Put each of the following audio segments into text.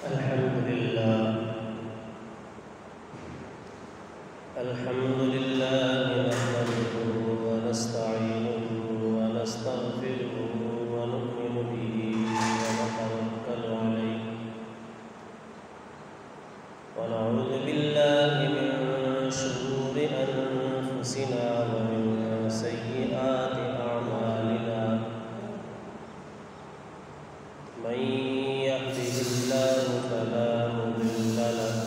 الحمد لله نحمده ونستعينه ونستغفره ونؤمن به ونتوكل عليه ونعوذ بالله من شرور أنفسنا ومن سيئات أعمالنا من يهده الله فلا مضل له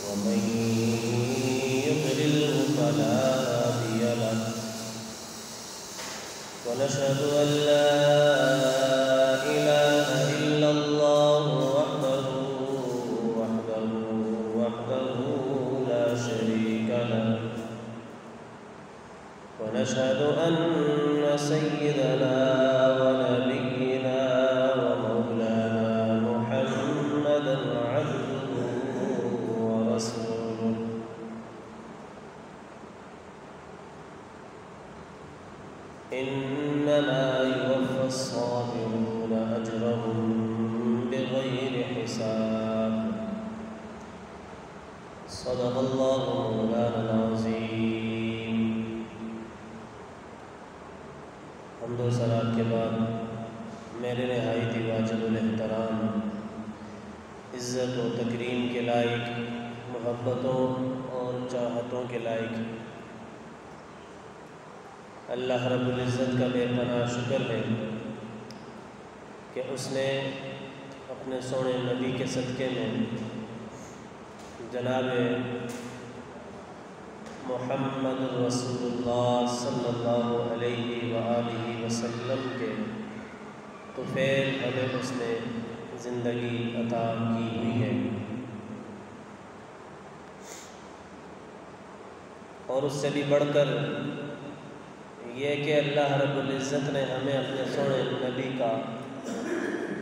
ومن يضلله فلا هادي له ونشهد أن لا إله إلا الله وحده لا شريك له ونشهد أن سيدنا ونبينا ومولانا محمدا عبده ورسوله إنما يوفى الصابرون أجرهم بغير حساب صدق الله مولانا العظيم۔ حمد و ثنا کے بعد میرے نہایت واجب الاحترام عزت و تکریم کے لائق، محبتوں اور چاہتوں کے لائق اللہ رب العزت کا بے پناہ شکر ہے کہ اس نے اپنے سونے نبی کے صدقے میں جناب محمد رسول اللہ صلی اللہ علیہ وآلہ وسلم کے طفیل ہمیں اس نے زندگی عطا کی ہوئی ہے، اور اس سے بھی بڑھ کر یہ کہ اللہ رب العزت نے ہمیں اپنے سونے نبی کا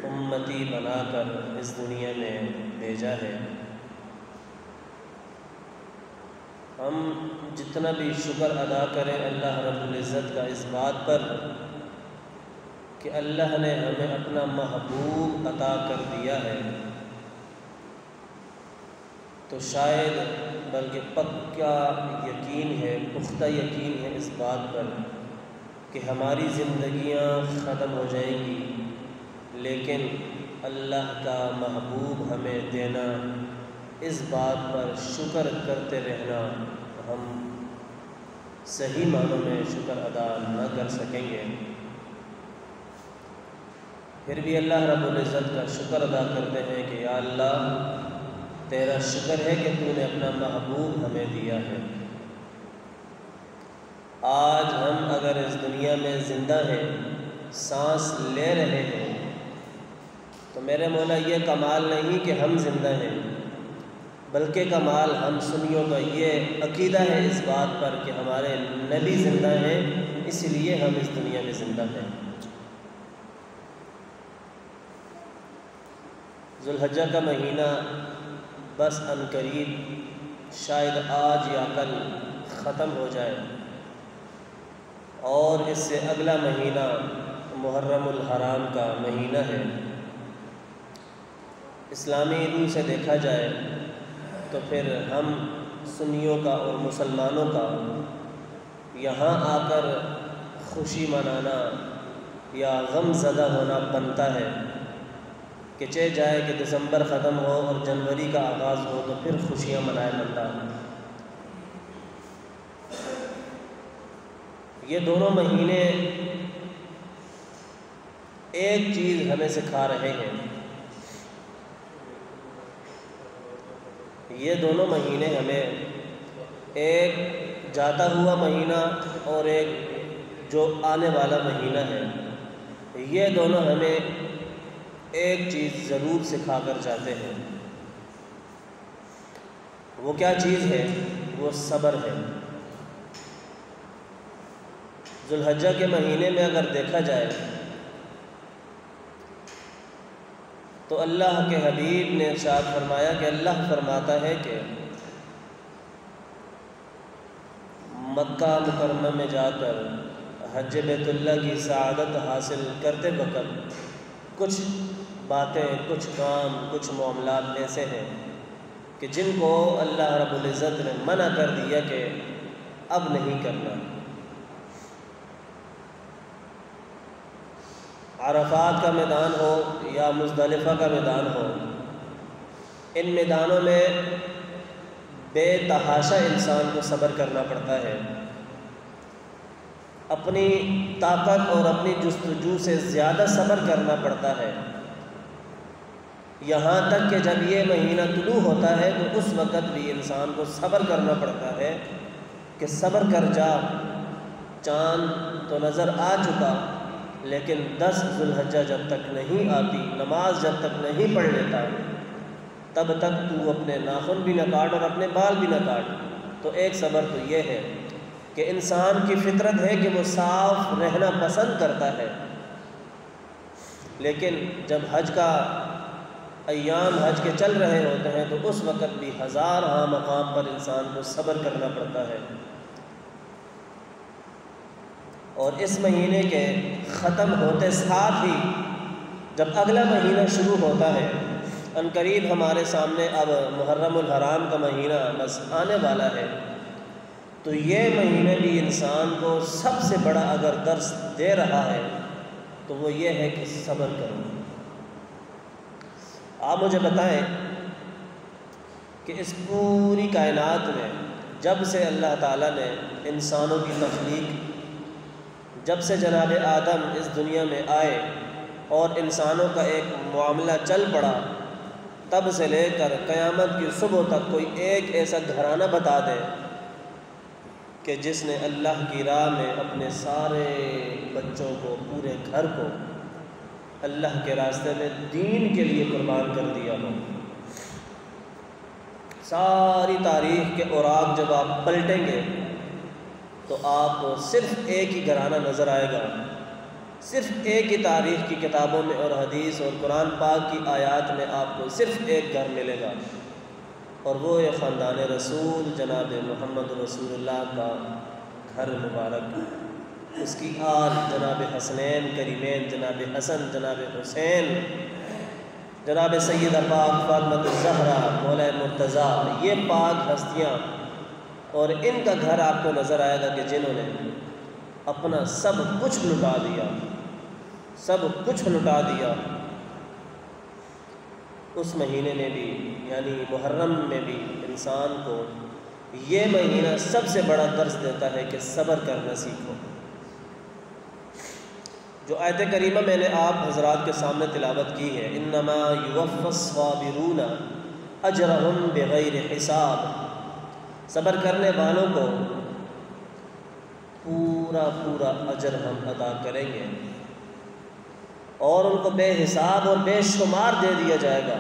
امتی بنا کر اس دنیا میں بھیجا ہے۔ ہم جتنا بھی شکر ادا کریں اللہ رب العزت کا اس بات پر کہ اللہ نے ہمیں اپنا محبوب عطا کر دیا ہے، تو شاید بلکہ پکا یقین ہے، پختہ یقین ہے اس بات پر کہ ہماری زندگیاں ختم ہو جائیں گی، لیکن اللہ کا محبوب ہمیں دینا، اس بات پر شکر کرتے رہنا ہم صحیح معنوں میں شکر ادا نہ کر سکیں گے۔ پھر بھی اللہ رب العزت کا شکر ادا کرتے ہیں کہ یا اللہ تیرا شکر ہے کہ تو نے اپنا محبوب ہمیں دیا ہے۔ آج ہم اگر اس دنیا میں زندہ ہیں، سانس لے رہے ہیں، تو میرے مولا یہ کمال نہیں کہ ہم زندہ ہیں، بلکہ کمال ہم سنیوں کا یہ عقیدہ ہے اس بات پر کہ ہمارے نبی زندہ ہیں، اس لیے ہم اس دنیا میں زندہ ہیں۔ ذوالحجہ کا مہینہ بس ان قریب شاید آج یا کل ختم ہو جائے، اور اس سے اگلا مہینہ محرم الحرام کا مہینہ ہے۔ اسلامی روح سے دیکھا جائے تو پھر ہم سنیوں کا اور مسلمانوں کا یہاں آ کر خوشی منانا یا غم زدہ ہونا بنتا ہے کہ چہ جائے کہ دسمبر ختم ہو اور جنوری کا آغاز ہو تو پھر خوشیاں منائے بندہ۔ یہ دونوں مہینے ایک چیز ہمیں سکھا رہے ہیں، یہ دونوں مہینے ہمیں، ایک جاتا ہوا مہینہ اور ایک جو آنے والا مہینہ ہے، یہ دونوں ہمیں ایک چیز ضرور سکھا کر جاتے ہیں۔ وہ کیا چیز ہے؟ وہ صبر ہے۔ ذوالحجہ کے مہینے میں اگر دیکھا جائے تو اللہ کے حبیب نے ارشاد فرمایا کہ اللہ فرماتا ہے کہ مکہ مکرمہ میں جا کر حج بیت اللہ کی سعادت حاصل کرتے وقت کچھ باتیں، کچھ کام، کچھ معاملات ایسے ہیں کہ جن کو اللہ رب العزت نے منع کر دیا کہ اب نہیں کرنا۔ عرفات کا میدان ہو یا مزدلفہ کا میدان ہو، ان میدانوں میں بے تحاشا انسان کو صبر کرنا پڑتا ہے، اپنی طاقت اور اپنی جستجو سے زیادہ صبر کرنا پڑتا ہے، یہاں تک کہ جب یہ مہینہ طلوع ہوتا ہے تو اس وقت بھی انسان کو صبر کرنا پڑتا ہے کہ صبر کر جا، چاند تو نظر آ چکا لیکن 10 ذو الحجہ جب تک نہیں آتی، نماز جب تک نہیں پڑھ لیتا تب تک تو اپنے ناخن بھی نہ کاٹ اور اپنے بال بھی نہ کاٹ۔ تو ایک صبر تو یہ ہے کہ انسان کی فطرت ہے کہ وہ صاف رہنا پسند کرتا ہے، لیکن جب حج کا ایام حج کے چل رہے ہوتے ہیں تو اس وقت بھی ہزارہا مقام پر انسان کو صبر کرنا پڑتا ہے۔ اور اس مہینے کے ختم ہوتے ساتھ ہی جب اگلا مہینہ شروع ہوتا ہے، عنقریب ہمارے سامنے اب محرم الحرام کا مہینہ بس آنے والا ہے، تو یہ مہینہ بھی انسان کو سب سے بڑا اگر درس دے رہا ہے تو وہ یہ ہے کہ صبر کرو۔ آپ مجھے بتائیں کہ اس پوری کائنات میں جب سے اللہ تعالیٰ نے انسانوں کی تخلیق، جب سے جناب آدم اس دنیا میں آئے اور انسانوں کا ایک معاملہ چل پڑا، تب سے لے کر قیامت کی صبح تک کوئی ایک ایسا گھرانہ بتا دے کہ جس نے اللہ کی راہ میں اپنے سارے بچوں کو، پورے گھر کو اللہ کے راستے میں دین کے لیے قربان کر دیا ہو۔ ساری تاریخ کے اوراق جب آپ پلٹیں گے تو آپ کو صرف ایک ہی گھرانہ نظر آئے گا، صرف ایک ہی تاریخ کی کتابوں میں اور حدیث اور قرآن پاک کی آیات میں آپ کو صرف ایک گھر ملے گا، اور وہ ہے خاندان رسول جناب محمد رسول اللہ کا گھر مبارک، اس کی آل جناب حسنین کریمین، جناب حسن، جناب حسین، جناب سیدہ پاک فاطمہ الزہرا، مولا مرتضیٰ، یہ پاک ہستیاں، اور ان کا گھر آپ کو نظر آئے گا کہ جنہوں نے اپنا سب کچھ لٹا دیا، سب کچھ لٹا دیا۔ اس مہینے میں بھی یعنی محرم میں بھی انسان کو یہ مہینہ سب سے بڑا درس دیتا ہے کہ صبر کرنا سیکھو۔ جو آیت کریمہ میں نے آپ حضرات کے سامنے تلاوت کی ہے، انما یوفی الصابرون اجرہم بغیر حساب، صبر کرنے والوں کو پورا پورا اجر ہم ادا کریں گے اور ان کو بے حساب اور بے شمار دے دیا جائے گا۔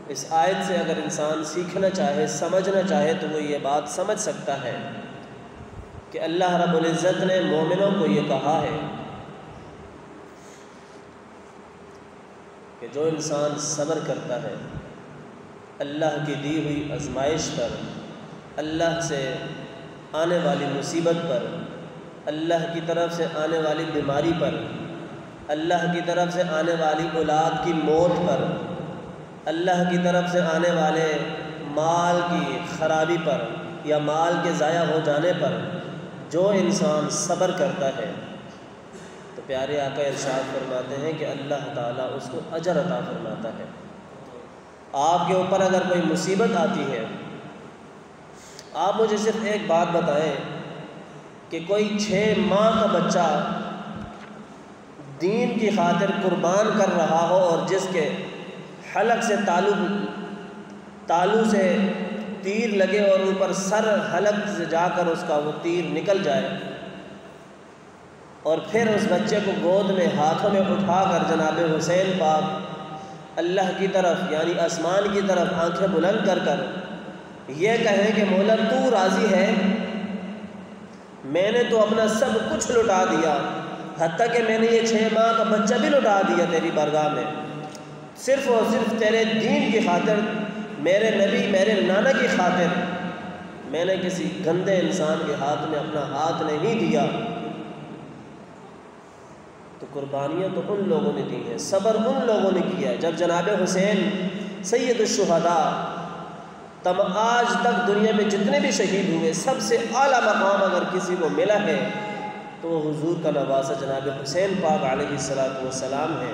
اس آیت سے اگر انسان سیکھنا چاہے، سمجھنا چاہے تو وہ یہ بات سمجھ سکتا ہے کہ اللہ رب العزت نے مومنوں کو یہ کہا ہے کہ جو انسان صبر کرتا ہے اللہ کی دی ہوئی آزمائش پر، اللہ سے آنے والی مصیبت پر، اللہ کی طرف سے آنے والی بیماری پر، اللہ کی طرف سے آنے والی اولاد کی موت پر، اللہ کی طرف سے آنے والے مال کی خرابی پر یا مال کے ضائع ہو جانے پر جو انسان صبر کرتا ہے تو پیارے آقا ارشاد فرماتے ہیں کہ اللہ تعالیٰ اس کو اجر عطا فرماتا ہے۔ آپ کے اوپر اگر کوئی مصیبت آتی ہے، آپ مجھے صرف ایک بات بتائیں کہ کوئی 6 ماہ کا بچہ دین کی خاطر قربان کر رہا ہو اور جس کے حلق سے تالو سے تیر لگے اور اوپر سر حلق سے جا کر اس کا وہ تیر نکل جائے، اور پھر اس بچے کو گود میں ہاتھوں میں اٹھا کر جناب حسین پاک اللہ کی طرف یعنی آسمان کی طرف آنکھیں بلند کر کر یہ کہیں کہ مولا تو راضی ہے، میں نے تو اپنا سب کچھ لٹا دیا، حتیٰ کہ میں نے یہ 6 ماہ کا بچہ بھی لٹا دیا تیری بارگاہ میں، صرف اور صرف تیرے دین کی خاطر، میرے نبی میرے نانا کی خاطر، میں نے کسی گندے انسان کے ہاتھ میں اپنا ہاتھ نہیں دیا۔ تو قربانیاں تو ان لوگوں نے دی ہیں، صبر ان لوگوں نے کیا۔ جب جناب حسین سید الشہداء آج تک دنیا میں جتنے بھی شہید ہوئے سب سے اعلیٰ مقام اگر کسی کو ملا ہے تو وہ حضور کا نواسہ جناب حسین پاک علیہ السلام ہے۔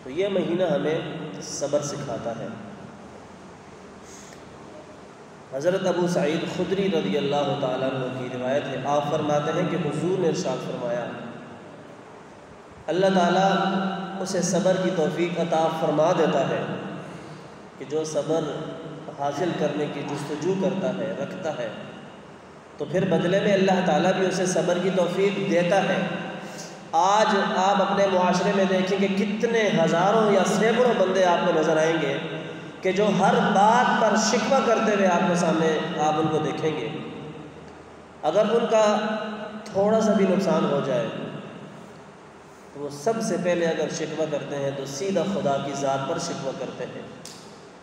تو یہ مہینہ ہمیں صبر سکھاتا ہے۔ حضرت ابو سعید خدری رضی اللہ تعالیٰ عنہ کی روایت ہے، آپ فرماتے ہیں کہ حضور نے ارشاد فرمایا، اللہ تعالیٰ اسے صبر کی توفیق عطا فرما دیتا ہے کہ جو صبر حاصل کرنے کی جستجو کرتا ہے، رکھتا ہے، تو پھر بدلے میں اللہ تعالیٰ بھی اسے صبر کی توفیق دیتا ہے۔ آج آپ اپنے معاشرے میں دیکھیں کہ کتنے ہزاروں یا سینکڑوں بندے آپ کو نظر آئیں گے کہ جو ہر بات پر شکوہ کرتے ہوئے آپ کے سامنے آپ ان کو دیکھیں گے۔ اگر ان کا تھوڑا سا بھی نقصان ہو جائے تو وہ سب سے پہلے اگر شکوہ کرتے ہیں تو سیدھا خدا کی ذات پر شکوہ کرتے ہیں۔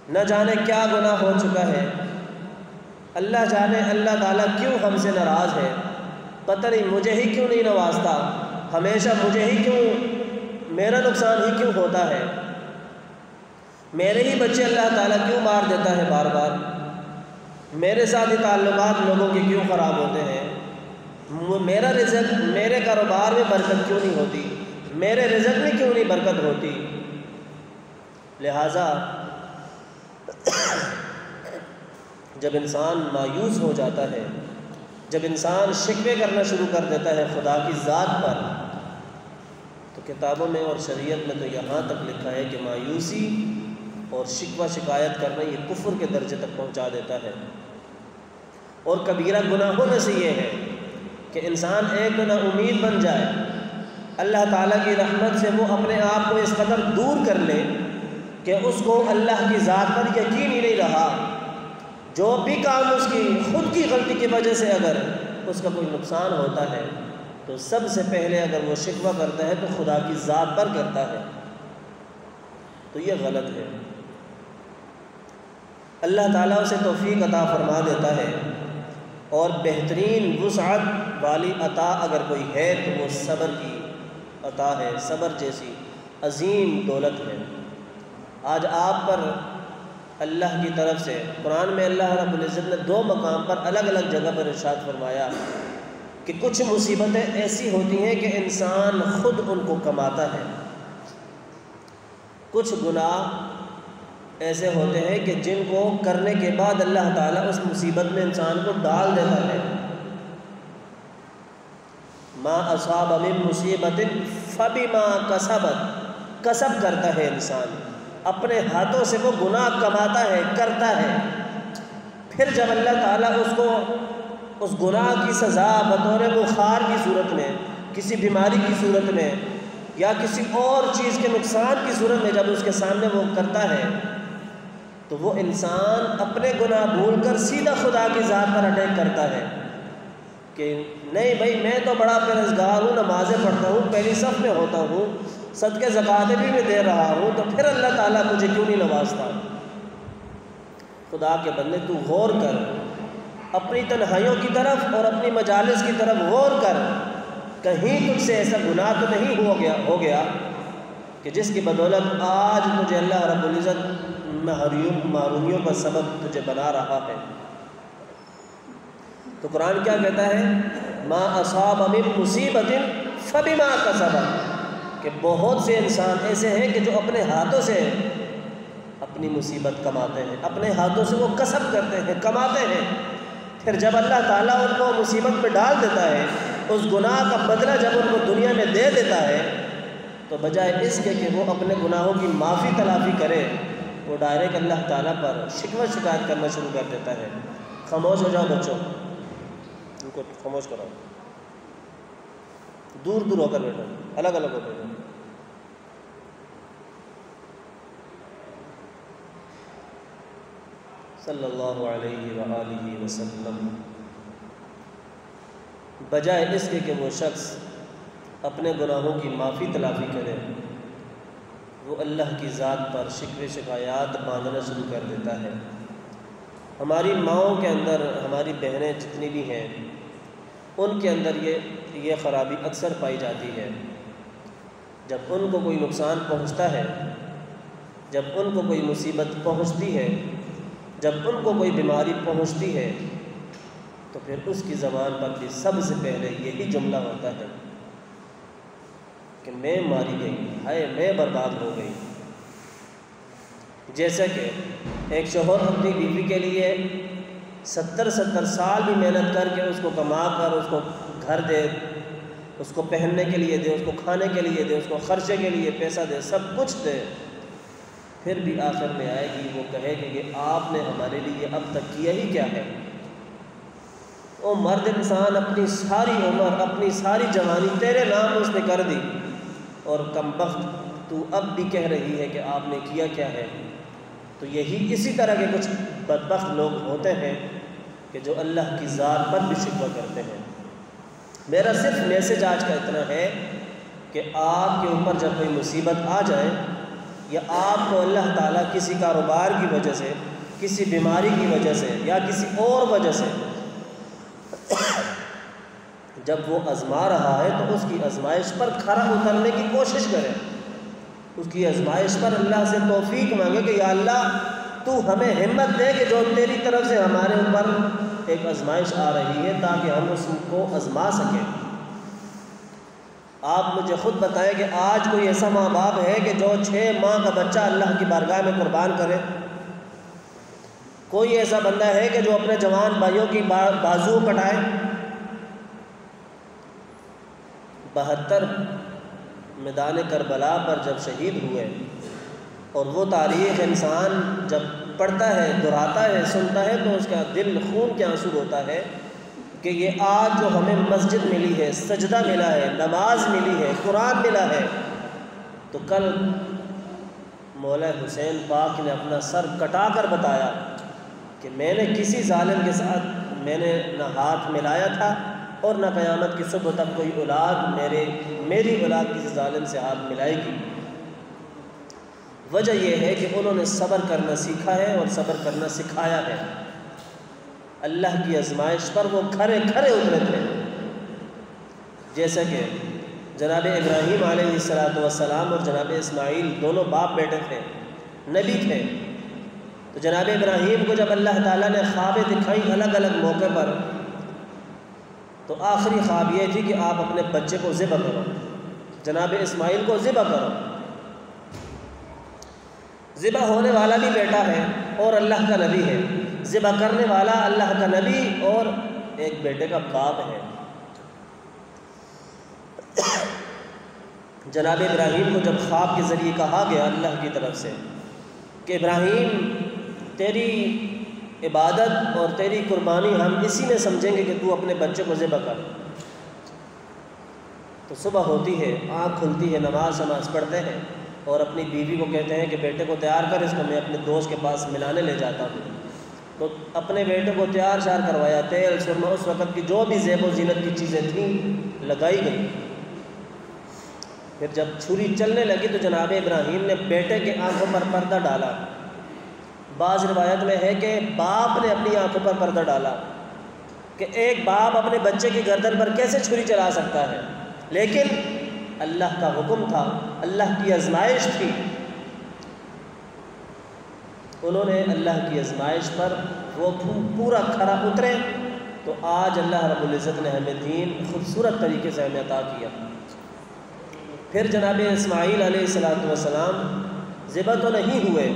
نہ جانے کیا گناہ ہو چکا ہے، اللہ جانے اللہ تعالیٰ کیوں ہم سے ناراض ہے، پتہ نہیں مجھے ہی کیوں نہیں نوازتا، ہمیشہ مجھے ہی کیوں، میرا نقصان ہی کیوں ہوتا ہے، میرے ہی بچے اللہ تعالیٰ کیوں مار دیتا ہے بار بار، میرے ساتھ ہی تعلقات لوگوں کے کیوں خراب ہوتے ہیں، میرا رزق، میرے کاروبار میں برکت کیوں نہیں ہوتی، میرے رزق میں کیوں نہیں برکت ہوتی۔ لہٰذا جب انسان مایوس ہو جاتا ہے، جب انسان شکوے کرنا شروع کر دیتا ہے خدا کی ذات پر، تو کتابوں میں اور شریعت میں تو یہاں تک لکھا ہے کہ مایوسی اور شکوہ شکایت کرنا یہ کفر کے درجے تک پہنچا دیتا ہے۔ اور کبیرہ گناہوں میں سے یہ ہے کہ انسان ایک تو نا امید بن جائے، اللہ تعالیٰ کی رحمت سے وہ اپنے آپ کو اس قدر دور کر لے کہ اس کو اللہ کی ذات پر یقین ہی نہیں رہا، جو بھی کام اس کی خود کی غلطی کی وجہ سے اگر اس کا کوئی نقصان ہوتا ہے تو سب سے پہلے اگر وہ شکوہ کرتا ہے تو خدا کی ذات پر کرتا ہے، تو یہ غلط ہے۔ اللہ تعالیٰ اسے توفیق عطا فرما دیتا ہے، اور بہترین وسعت والی عطا اگر کوئی ہے تو وہ صبر کی عطا ہے۔ صبر جیسی عظیم دولت ہے۔ آج آپ پر اللہ کی طرف سے قرآن میں اللہ رب العزت نے 2 مقام پر الگ الگ جگہ پر ارشاد فرمایا کہ کچھ مصیبتیں ایسی ہوتی ہیں کہ انسان خود ان کو کماتا ہے، کچھ گناہ ایسے ہوتے ہیں کہ جن کو کرنے کے بعد اللہ تعالیٰ اس مصیبت میں انسان کو ڈال دیتا ہے۔ ما اصاب من مصیبت فبما کسبت، کسب کرتا ہے انسان، اپنے ہاتھوں سے وہ گناہ کماتا ہے، کرتا ہے، پھر جب اللہ تعالیٰ اس کو اس گناہ کی سزا بطور بخار کی صورت میں، کسی بیماری کی صورت میں یا کسی اور چیز کے نقصان کی صورت میں جب اس کے سامنے وہ کرتا ہے تو وہ انسان اپنے گناہ بھول کر سیدھا خدا کی ذات پر اٹیک کرتا ہے کہ نہیں بھائی میں تو بڑا پرہیزگار ہوں، نمازیں پڑھتا ہوں، پہلی صف میں ہوتا ہوں، صدقے زکاتیں بھی میں دے رہا ہوں، تو پھر اللہ تعالیٰ مجھے کیوں نہیں نوازتا۔ خدا کے بندے تو غور کر، اپنی تنہائیوں کی طرف اور اپنی مجالس کی طرف غور کر، کہیں تجھ سے ایسا گناہ تو نہیں ہو گیا کہ جس کی بدولت آج تجھے اللہ رب العزت محرومیوں کا سبب تجھے بنا رہا ہے۔ تو قرآن کیا کہتا ہے؟ ما اصاب من مصیبت فبما کسبت، کہ بہت سے انسان ایسے ہیں کہ جو اپنے ہاتھوں سے اپنی مصیبت کماتے ہیں، اپنے ہاتھوں سے وہ کسب کرتے ہیں، کماتے ہیں، پھر جب اللہ تعالیٰ ان کو مصیبت میں ڈال دیتا ہے، اس گناہ کا بدلہ جب ان کو دنیا میں دے دیتا ہے، تو بجائے اس کے کہ وہ اپنے گناہوں کی معافی تلافی کرے، وہ ڈائریکٹ اللہ تعالیٰ پر شکوہ شکایت کرنا شروع کر دیتا ہے۔ خاموش ہو جاؤ بچوں، ان کو خاموش کراؤ، دور دور ہو کر بیٹھو، الگ الگ ہو بیٹھو۔ صلی اللہ علیہ وآلہ وسلم۔ بجائے اس کے کہ وہ شخص اپنے گناہوں کی معافی تلافی کرے، وہ اللہ کی ذات پر شکوے شکایات باندھنا شروع کر دیتا ہے۔ ہماری ماؤں کے اندر، ہماری بہنیں جتنی بھی ہیں، ان کے اندر یہ یہ خرابی اکثر پائی جاتی ہے، جب ان کو کوئی نقصان پہنچتا ہے، جب ان کو کوئی مصیبت پہنچتی ہے، جب ان کو کوئی بیماری پہنچتی ہے، تو پھر اس کی زبان پر بھی سب سے پہلے یہی جملہ ہوتا ہے کہ میں ماری گئی، ہائے میں برباد ہو گئی۔ جیسے کہ ایک شوہر اپنی بیوی کے لیے 70 سال بھی محنت کر کے اس کو کما کر اس کو گھر دے، اس کو پہننے کے لیے دے، اس کو کھانے کے لیے دے، اس کو خرچے کے لیے پیسہ دے، سب کچھ دے، پھر بھی آخر میں آئے گی وہ کہے گی کہ آپ نے ہمارے لیے اب تک کیا ہی کیا ہے۔ وہ مرد انسان اپنی ساری عمر، اپنی ساری جوانی تیرے نام اس نے کر دی، اور کمبخت تو اب بھی کہہ رہی ہے کہ آپ نے کیا کیا ہے۔ تو یہی اسی طرح کے کچھ بدبخت لوگ ہوتے ہیں کہ جو اللہ کی ذات پر بھی شکوہ کرتے ہیں۔ میرا صرف میسج آج کا اتنا ہے کہ آپ کے اوپر جب کوئی مصیبت آ جائے، یا آپ کو اللہ تعالیٰ کسی کاروبار کی وجہ سے، کسی بیماری کی وجہ سے، یا کسی اور وجہ سے جب وہ آزما رہا ہے، تو اس کی آزمائش پر کھرا اترنے کی کوشش کریں، اس کی آزمائش پر اللہ سے توفیق مانگے کہ یا اللہ تو ہمیں ہمت دے کہ جو تیری طرف سے ہمارے اوپر ایک آزمائش آ رہی ہے تاکہ ہم اس کو آزما سکیں۔ آپ مجھے خود بتائیں کہ آج کوئی ایسا ماں باپ ہے کہ جو 6 ماہ کا بچہ اللہ کی بارگاہ میں قربان کرے؟ کوئی ایسا بندہ ہے کہ جو اپنے جوان بھائیوں کی بازو کٹائے؟ 72 میدان کربلا پر جب شہید ہوئے، اور وہ تاریخ انسان جب پڑھتا ہے، دہراتا ہے، سنتا ہے، تو اس کا دل خون کے آنسو ہوتا ہے کہ یہ آج جو ہمیں مسجد ملی ہے، سجدہ ملا ہے، نماز ملی ہے، قرآن ملا ہے، تو کل مولا حسین پاک نے اپنا سر کٹا کر بتایا کہ میں نے کسی ظالم کے ساتھ میں نے نہ ہاتھ ملایا تھا، اور نہ قیامت کی صبح تک کوئی اولاد میری اولاد کسی ظالم سے ہاتھ ملائے گی۔ وجہ یہ ہے کہ انہوں نے صبر کرنا سیکھا ہے اور صبر کرنا سکھایا ہے۔ اللہ کی آزمائش پر وہ کھرے کھرے اترے تھے، جیسے کہ جناب ابراہیم علیہ السلام اور جناب اسماعیل دونوں باپ بیٹے تھے، نبی تھے۔ تو جناب ابراہیم کو جب اللہ تعالیٰ نے خوابیں دکھائیں الگ الگ موقع پر، تو آخری خواب یہ تھی کہ آپ اپنے بچے کو ذبح کرو، جناب اسماعیل کو ذبح کرو۔ ذبح ہونے والا بھی بیٹا ہے اور اللہ کا نبی ہے، ذبح کرنے والا اللہ کا نبی اور ایک بیٹے کا باپ ہے۔ جناب ابراہیم کو جب خواب کے ذریعے کہا گیا اللہ کی طرف سے کہ ابراہیم تیری عبادت اور تیری قربانی ہم اسی میں سمجھیں گے کہ تو اپنے بچے کو ذبح کر، تو صبح ہوتی ہے، آنکھ کھلتی ہے، نماز پڑھتے ہیں، اور اپنی بیوی کو کہتے ہیں کہ بیٹے کو تیار کر، اس کو میں اپنے دوست کے پاس ملانے لے جاتا ہوں۔ تو اپنے بیٹے کو تیار شیار کروایا، تیل سرما اس وقت کی جو بھی زیب و زینت کی چیزیں تھیں لگائی گئی۔ پھر جب چھری چلنے لگی تو جناب ابراہیم نے بیٹے کے آنکھوں پر پردہ ڈالا۔ بعض روایت میں ہے کہ باپ نے اپنی آنکھوں پر پردہ ڈالا، کہ ایک باپ اپنے بچے کی گردن پر کیسے چھری چلا سکتا ہے، لیکن اللہ کا حکم تھا، اللہ کی آزمائش تھی۔ انہوں نے اللہ کی آزمائش پر وہ پورا کھرا اترے، تو آج اللہ رب العزت نے ہمیں دین خوبصورت طریقے سے ہمیں عطا کیا۔ پھر جناب اسماعیل علیہ السلام ذبح تو نہیں ہوئے،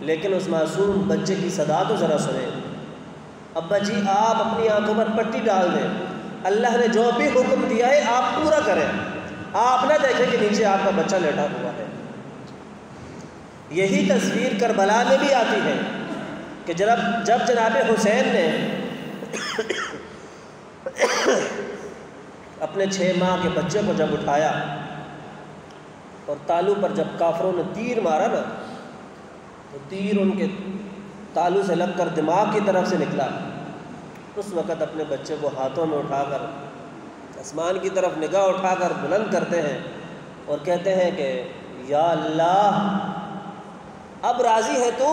لیکن اس معصوم بچے کی صدا تو ذرا سنیں، ابا جی آپ اپنی آنکھوں پر پٹی ڈال دیں، اللہ نے جو بھی حکم دیا ہے آپ پورا کریں، آپ نہ دیکھیں کہ نیچے آپ کا بچہ لیٹا ہوا ہے۔ یہی تصویر کربلا میں بھی آتی ہے کہ جب جناب حسین نے اپنے 6 ماہ کے بچے کو جب اٹھایا اور تالو پر جب کافروں نے تیر مارا نا، تو تیر ان کے تالو سے لگ کر دماغ کی طرف سے نکلا، اس وقت اپنے بچے کو ہاتھوں میں اٹھا کر آسمان کی طرف نگاہ اٹھا کر بلند کرتے ہیں اور کہتے ہیں کہ یا اللہ اب راضی ہے تو؟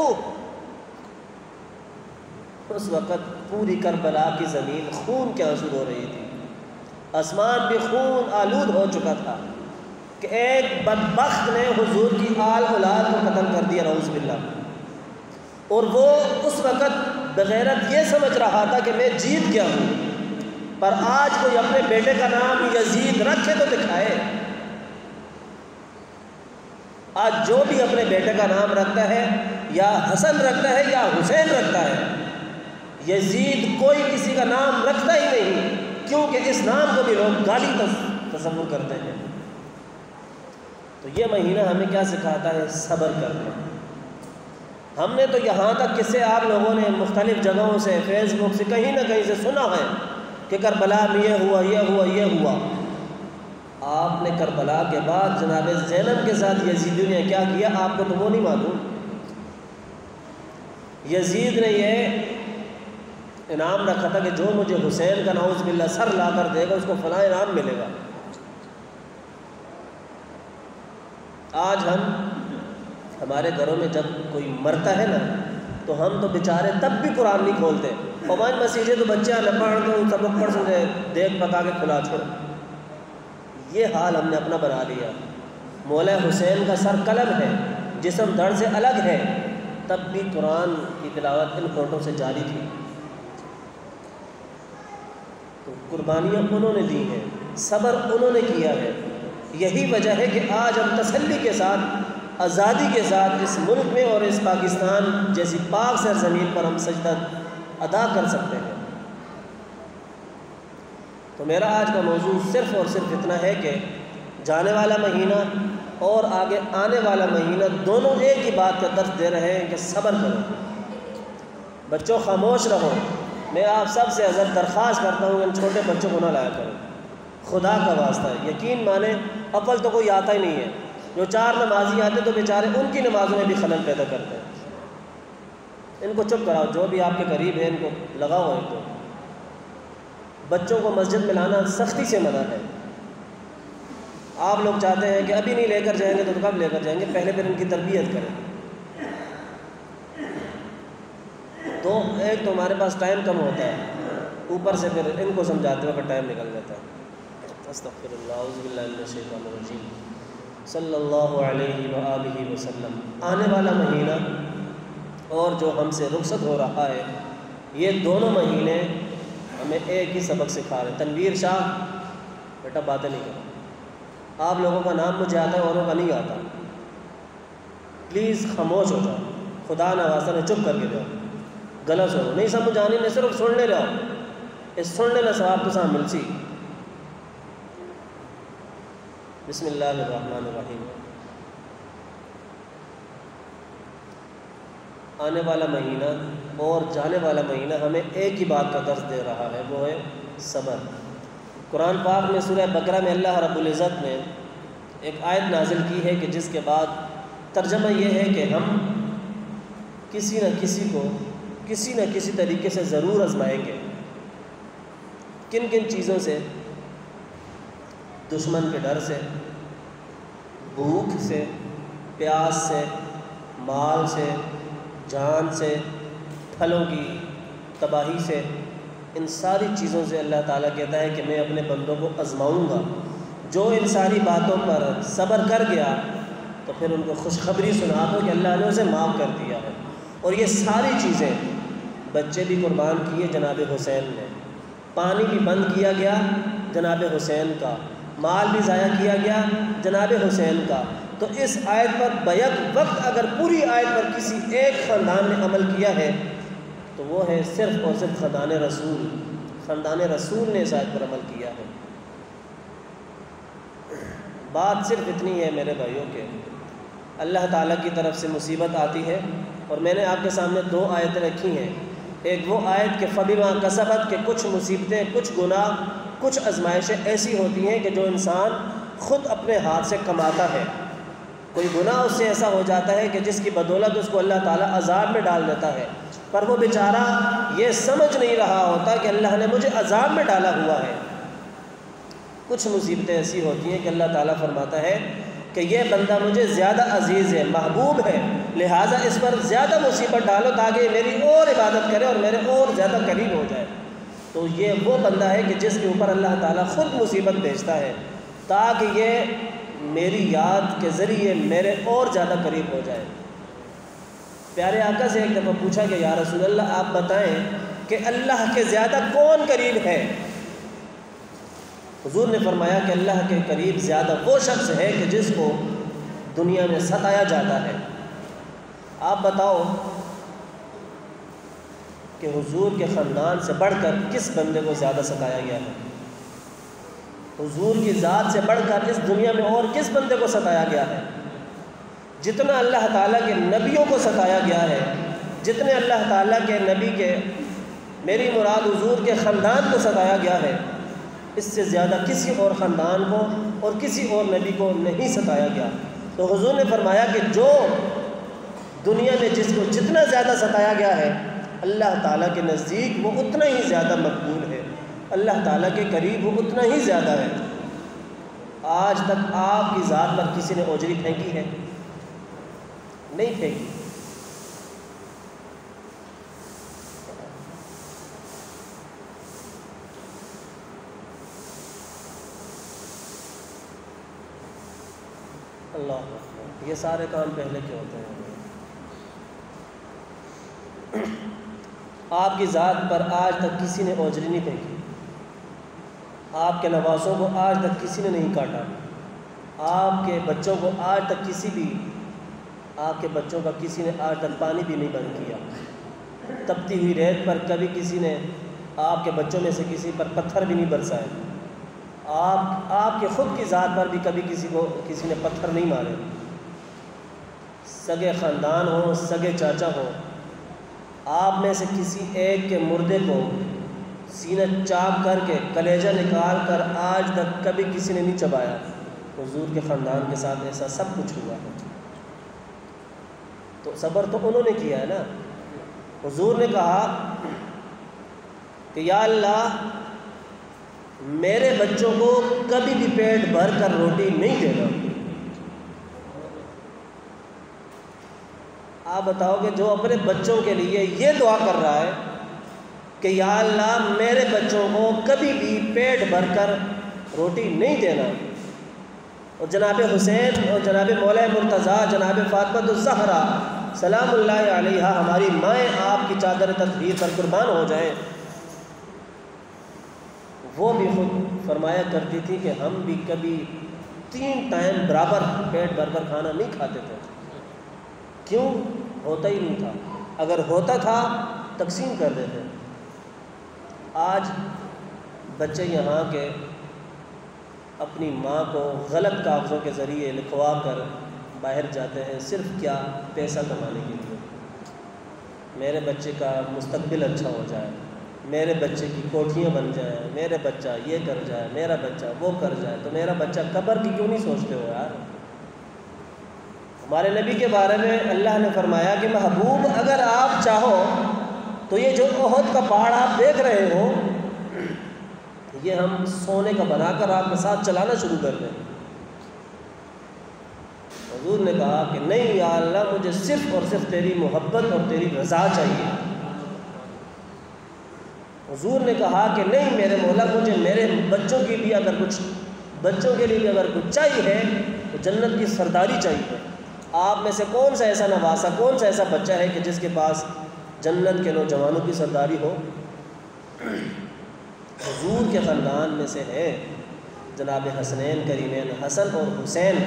اس وقت پوری کربلا کی زمین خون کے آنسو رو رہی تھی، آسمان بھی خون آلود ہو چکا تھا کہ ایک بدبخت نے حضور کی آل اولاد کو قتل کر دیا، نعوذ باللہ، اور وہ اس وقت بغیرت یہ سمجھ رہا تھا کہ میں جیت گیا ہوں، پر آج کوئی اپنے بیٹے کا نام یزید رکھے تو دکھائے۔ آج جو بھی اپنے بیٹے کا نام رکھتا ہے یا حسن رکھتا ہے یا حسین رکھتا ہے، یزید کوئی کسی کا نام رکھتا ہی نہیں، کیونکہ اس نام کو بھی لوگ گالی تصور کرتے ہیں۔ تو یہ مہینہ ہمیں کیا سکھاتا ہے؟ صبر کرنا۔ ہم نے تو یہاں تک قصے آپ لوگوں نے مختلف جگہوں سے، فیس بک سے، کہیں نہ کہیں سے سنا ہے کہ کربلا میں یہ ہوا، یہ ہوا، یہ ہوا۔ آپ نے کربلا کے بعد جناب زینب کے ساتھ یزیدیوں نے کیا کیا آپ کو تو وہ نہیں معلوم۔ یزید نے یہ انعام رکھا تھا کہ جو مجھے حسین کا نعوذ باللہ سر لا کر دے گا اس کو فلاں انعام ملے گا۔ آج ہمارے گھروں میں جب کوئی مرتا ہے نا تو ہم تو بیچارے تب بھی قرآن نہیں کھولتے، ہماری مسیحے تو بچہ نہ پڑھ تو سبق پڑھ سکتے، دیکھ پکا کے کھلا چھوڑ۔ یہ حال ہم نے اپنا بنا لیا۔ مولا حسین کا سر قلم ہے، جسم دھڑ سے الگ ہے، تب بھی قرآن کی تلاوت ان فوٹو سے جاری تھی۔ تو قربانیاں انہوں نے دی ہیں، صبر انہوں نے کیا ہے۔ یہی وجہ ہے کہ آج ہم تسلی کے ساتھ، آزادی کے ساتھ اس ملک میں اور اس پاکستان جیسی پاک سرزمین پر ہم سجدہ ادا کر سکتے ہیں۔ تو میرا آج کا موضوع صرف اور صرف اتنا ہے کہ جانے والا مہینہ اور آگے آنے والا مہینہ دونوں ایک ہی بات کا درس دے رہے ہیں کہ صبر کرو۔ بچوں خاموش رہو۔ میں آپ سب سے حضرت درخواست کرتا ہوں کہ ان چھوٹے بچوں کو نہ لایا کرو، خدا کا واسطہ ہے۔ یقین مانیں اول تو کوئی آتا ہی نہیں ہے، جو 4 نمازی آتے تو بیچارے ان کی نمازوں میں بھی خلل پیدا کرتے ہیں۔ ان کو چپ کراؤ، جو بھی آپ کے قریب ہیں ان کو لگاؤ۔ ان کو بچوں کو مسجد میں لانا سختی سے منع ہے۔ آپ لوگ چاہتے ہیں کہ ابھی نہیں لے کر جائیں گے تو کب لے کر جائیں گے؟ پہلے پھر ان کی تربیت کریں۔ تو ایک تو ہمارے پاس ٹائم کم ہوتا ہے، اوپر سے پھر ان کو سمجھاتے وقت ٹائم نکل جاتا ہے۔ استغفر اللہ، اعوذ باللہ من الشیطان الرجیم، صلی اللہ علیہ وآلہ وسلم۔ آنے والا مہینہ اور جو ہم سے رخصت ہو رہا ہے، یہ دونوں مہینے ہمیں ایک ہی سبق سکھا رہے ہیں۔ تنویر شاہ بیٹا باتیں نہیں کرو، آپ لوگوں کا نام مجھے آتا ہے، اوروں کا نہیں آتا، پلیز خاموش ہو جاؤ، خدا نواسہ میں چپ کر کے جاؤ، غلط ہو نہیں سمجھ آنی، نہیں صرف سننے رہو، اس سننے نہ ثواب تو سام مل سی۔ بسم اللہ الرحمن الرحیم۔ آنے والا مہینہ اور جانے والا مہینہ ہمیں ایک ہی بات کا درس دے رہا ہے، وہ ہے صبر۔ قرآن پاک میں سورہ بقرہ میں اللہ رب العزت نے ایک آیت نازل کی ہے کہ جس کے بعد ترجمہ یہ ہے کہ ہم کسی نہ کسی کو کسی نہ کسی طریقے سے ضرور آزمائیں گے۔ کن کن چیزوں سے؟ دشمن کے ڈر سے، بھوک سے، پیاس سے، مال سے، جان سے، پھلوں کی تباہی سے، ان ساری چیزوں سے اللہ تعالیٰ کہتا ہے کہ میں اپنے بندوں کو آزماؤں گا۔ جو ان ساری باتوں پر صبر کر گیا تو پھر ان کو خوشخبری سنا دو کہ اللہ نے اسے معاف کر دیا ہے۔ اور یہ ساری چیزیں بچے بھی قربان کیے جناب حسین نے، پانی بھی بند کیا گیا جناب حسین کا، مال بھی ضائع کیا گیا جناب حسین کا۔ تو اس آیت پر بیک وقت اگر پوری آیت پر کسی ایک خاندان نے عمل کیا ہے تو وہ ہے صرف اور صرف خاندان رسول۔ خاندان رسول نے اس آیت پر عمل کیا ہے۔ بات صرف اتنی ہے میرے بھائیوں کہ اللہ تعالیٰ کی طرف سے مصیبت آتی ہے، اور میں نے آپ کے سامنے 2 آیتیں رکھی ہیں۔ ایک وہ آیت کہ فبما کسبت، کہ کچھ مصیبتیں، کچھ گناہ، کچھ آزمائشیں ایسی ہوتی ہیں کہ جو انسان خود اپنے ہاتھ سے کماتا ہے۔ کوئی گناہ اس سے ایسا ہو جاتا ہے کہ جس کی بدولت اس کو اللہ تعالیٰ عذاب میں ڈال دیتا ہے، پر وہ بیچارہ یہ سمجھ نہیں رہا ہوتا کہ اللہ نے مجھے عذاب میں ڈالا ہوا ہے۔ کچھ مصیبتیں ایسی ہوتی ہیں کہ اللہ تعالیٰ فرماتا ہے کہ یہ بندہ مجھے زیادہ عزیز ہے، محبوب ہے، لہٰذا اس پر زیادہ مصیبت ڈالو تاکہ میری اور عبادت کرے اور میرے اور زیادہ قریب ہو جائے۔ تو یہ وہ بندہ ہے کہ جس کے اوپر اللہ تعالیٰ خود مصیبت بھیجتا ہے تاکہ یہ میری یاد کے ذریعے میرے اور زیادہ قریب ہو جائے۔ پیارے آقا سے ایک دفعہ پوچھا کہ یا رسول اللہ آپ بتائیں کہ اللہ کے زیادہ کون قریب ہے؟ حضور نے فرمایا کہ اللہ کے قریب زیادہ وہ شخص ہے کہ جس کو دنیا میں ستایا جاتا ہے۔ آپ بتاؤ کہ حضور کے خاندان سے بڑھ کر کس بندے کو زیادہ ستایا گیا ہے؟ حضور کی ذات سے بڑھ کر اس دنیا میں اور کس بندے کو ستایا گیا ہے؟ جتنا اللہ تعالیٰ کے نبیوں کو ستایا گیا ہے، جتنے اللہ تعالیٰ کے نبی کے، میری مراد حضور کے خاندان کو ستایا گیا ہے، اس سے زیادہ کسی اور خاندان کو اور کسی اور نبی کو نہیں ستایا گیا۔ تو حضور نے فرمایا کہ جو دنیا میں جس کو جتنا زیادہ ستایا گیا ہے، اللہ تعالیٰ کے نزدیک وہ اتنا ہی زیادہ مقبول ہے، اللہ تعالیٰ کے قریب وہ اتنا ہی زیادہ ہے۔ آج تک آپ کی ذات پر کسی نے اوجری پھینکی ہے؟ نہیں پھینکی۔ اللہ اکبر، یہ سارے کام پہلے کے ہوتے ہیں۔ آپ کی ذات پر آج تک کسی نے اوجری نہیں پھینکی، آپ کے نوازوں کو آج تک کسی نے نہیں کاٹا، آپ کے بچوں کو آج تک آپ کے بچوں کا کسی نے آج تک پانی بھی نہیں بند کیا، تپتی ہوئی ریت پر کبھی کسی نے آپ کے بچوں میں سے کسی پر پتھر بھی نہیں برسائے، آپ کے خود کی ذات پر بھی کبھی کسی نے پتھر نہیں مارے۔ سگے خاندان ہوں، سگے چاچا ہوں، آپ میں سے کسی ایک کے مردے کو سینہ چاک کر کے کلیجہ نکال کر آج تک کبھی کسی نے نہیں چبایا۔ حضور کے خاندان کے ساتھ ایسا سب کچھ ہوا ہے، تو صبر تو انہوں نے کیا ہے نا۔ حضور نے کہا کہ یا اللہ میرے بچوں کو کبھی بھی پیٹ بھر کر روٹی نہیں دینا۔ آپ بتاؤ کہ جو اپنے بچوں کے لیے یہ دعا کر رہا ہے کہ یا اللہ میرے بچوں کو کبھی بھی پیٹ بھر کر روٹی نہیں دینا، اور جناب حسین اور جناب مولا مرتضیٰ جناب فاطمہ الزہرا سلام اللہ علیہا ہماری مائیں آپ کی چادر تطہیر پر قربان ہو جائیں، وہ بھی خود فرمایا کرتی تھی کہ ہم بھی کبھی 3 ٹائم برابر پیٹ بھر کر کھانا نہیں کھاتے تھے۔ کیوں؟ ہوتا ہی نہیں تھا، اگر ہوتا تھا تقسیم کر دیتے۔ آج بچے یہاں کے اپنی ماں کو غلط کاغذوں کے ذریعے لکھوا کر باہر جاتے ہیں، صرف کیا؟ پیسہ کمانے کے لیے۔ میرے بچے کا مستقبل اچھا ہو جائے، میرے بچے کی کوٹھیاں بن جائیں، میرے بچہ یہ کر جائے، میرا بچہ وہ کر جائے۔ تو میرا بچہ قبر کی کیوں نہیں سوچتے ہو یار؟ ہمارے نبی کے بارے میں اللہ نے فرمایا کہ محبوب اگر آپ چاہو تو یہ جو احد کا پہاڑ آپ دیکھ رہے ہو یہ ہم سونے کا بنا کر آپ کے ساتھ چلانا شروع کر دیں۔ حضور نے کہا کہ نہیں یا اللہ مجھے صرف اور صرف تیری محبت اور تیری رضا چاہیے۔ حضور نے کہا کہ نہیں میرے مولا مجھے میرے بچوں کے لیے اگر کچھ چاہیے تو جنت کی سرداری چاہیے۔ آپ میں سے کون سا ایسا نواسا، کون سا ایسا بچہ ہے کہ جس کے پاس جنت کے نوجوانوں کی سرداری ہو؟ حضور کے خاندان میں سے ہے جناب حسنین کریمین حسن اور حسین،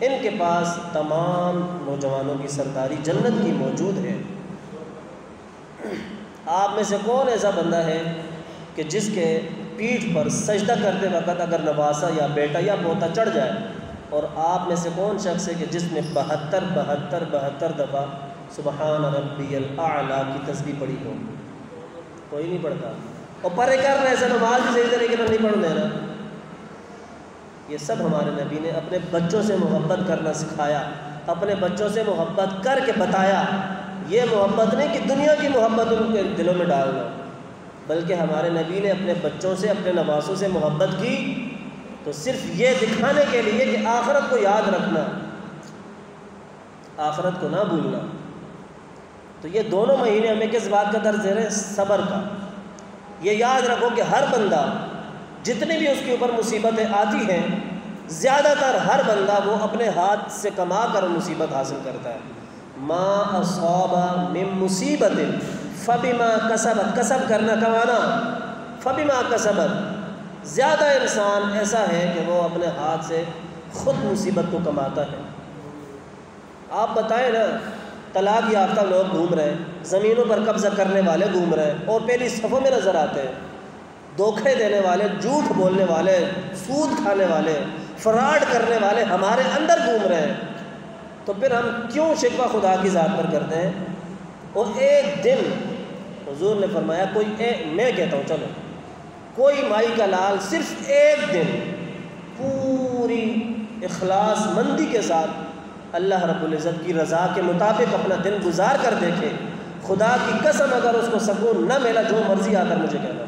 ان کے پاس تمام نوجوانوں کی سرداری جنت کی موجود ہے۔ آپ میں سے کون ایسا بندہ ہے کہ جس کے پیٹھ پر سجدہ کرتے وقت اگر نواسا یا بیٹا یا پوتا چڑھ جائے، اور آپ میں سے کون شخص ہے کہ جس نے 72 دفعہ سبحان ربی الاعلیٰ کی تسبیح پڑھی ہو؟ کوئی نہیں پڑھتا، اور پڑھے کر رہے ایسا نماز بھی صحیح طریقے سے نہیں پڑھ دینا۔ یہ سب ہمارے نبی نے اپنے بچوں سے محبت کرنا سکھایا، اپنے بچوں سے محبت کر کے بتایا۔ یہ محبت نہیں کہ دنیا کی محبت ان کے دلوں میں ڈالنا، بلکہ ہمارے نبی نے اپنے بچوں سے اپنے نواسوں سے محبت کی تو صرف یہ دکھانے کے لیے کہ آخرت کو یاد رکھنا، آخرت کو نہ بھولنا۔ تو یہ دونوں مہینے ہمیں کس بات کا درس دے رہے ہیں؟ صبر کا۔ یہ یاد رکھو کہ ہر بندہ جتنی بھی اس کے اوپر مصیبتیں آتی ہیں، زیادہ تر ہر بندہ وہ اپنے ہاتھ سے کما کر مصیبت حاصل کرتا ہے۔ ما اصاب من مصیبت فبما کسبت، کسب کرنا، کمانا، فبما کسبت، زیادہ انسان ایسا ہے کہ وہ اپنے ہاتھ سے خود مصیبت کو کماتا ہے۔ آپ بتائیں نا، طلاق یافتہ لوگ گھوم رہے ہیں، زمینوں پر قبضہ کرنے والے گھوم رہے ہیں اور پہلی صفوں میں نظر آتے ہیں، دھوکے دینے والے، جھوٹ بولنے والے، سود کھانے والے، فراڈ کرنے والے ہمارے اندر گھوم رہے ہیں، تو پھر ہم کیوں شکوہ خدا کی ذات پر کرتے ہیں؟ اور ایک دن حضور نے فرمایا، میں کہتا ہوں چلو، کوئی مائی کا لال صرف ایک دن پوری اخلاص مندی کے ساتھ اللہ رب العزت کی رضا کے مطابق اپنا دن گزار کر دیکھے، خدا کی قسم اگر اس کو سکون نہ ملا، جو مرضی آ کر مجھے کہنا۔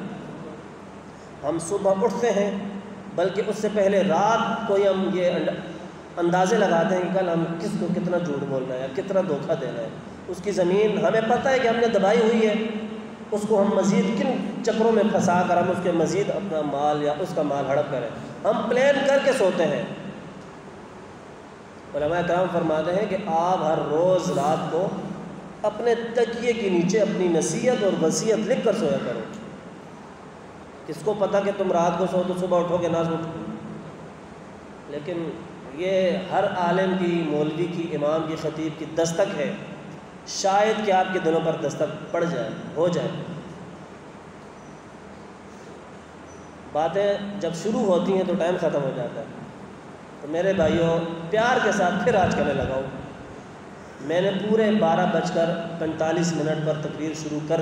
ہم صبح اٹھتے ہیں، بلکہ اس سے پہلے رات کو ہم یہ اندازے لگاتے ہیں کہ کل ہم کس کو کتنا جھوٹ بولنا ہے یا کتنا دھوکہ دینا ہے۔ اس کی زمین ہمیں پتہ ہے کہ ہم نے دبائی ہوئی ہے، اس کو ہم مزید کن چکروں میں پھنسا کر ہم اس کے مزید اپنا مال یا اس کا مال ہڑپ کریں، ہم پلان کر کے سوتے ہیں۔ علماء کرام فرماتے ہیں کہ آپ ہر روز رات کو اپنے تکیے کے نیچے اپنی نصیحت اور وصیت لکھ کر سویا کرو۔ کس کو پتہ کہ تم رات کو سو تو صبح اٹھو گے نہ اٹھو؟ لیکن یہ ہر عالم کی، مولوی کی، امام کی، خطیب کی دستک ہے، شاید کہ آپ کے دلوں پر دستک پڑ جائے، ہو جائے۔ باتیں جب شروع ہوتی ہیں تو ٹائم ختم ہو جاتا ہے۔ تو میرے بھائیوں، پیار کے ساتھ پھر آج کہنے لگا ہوں، میں نے پورے 12:45 پر تقریر شروع کر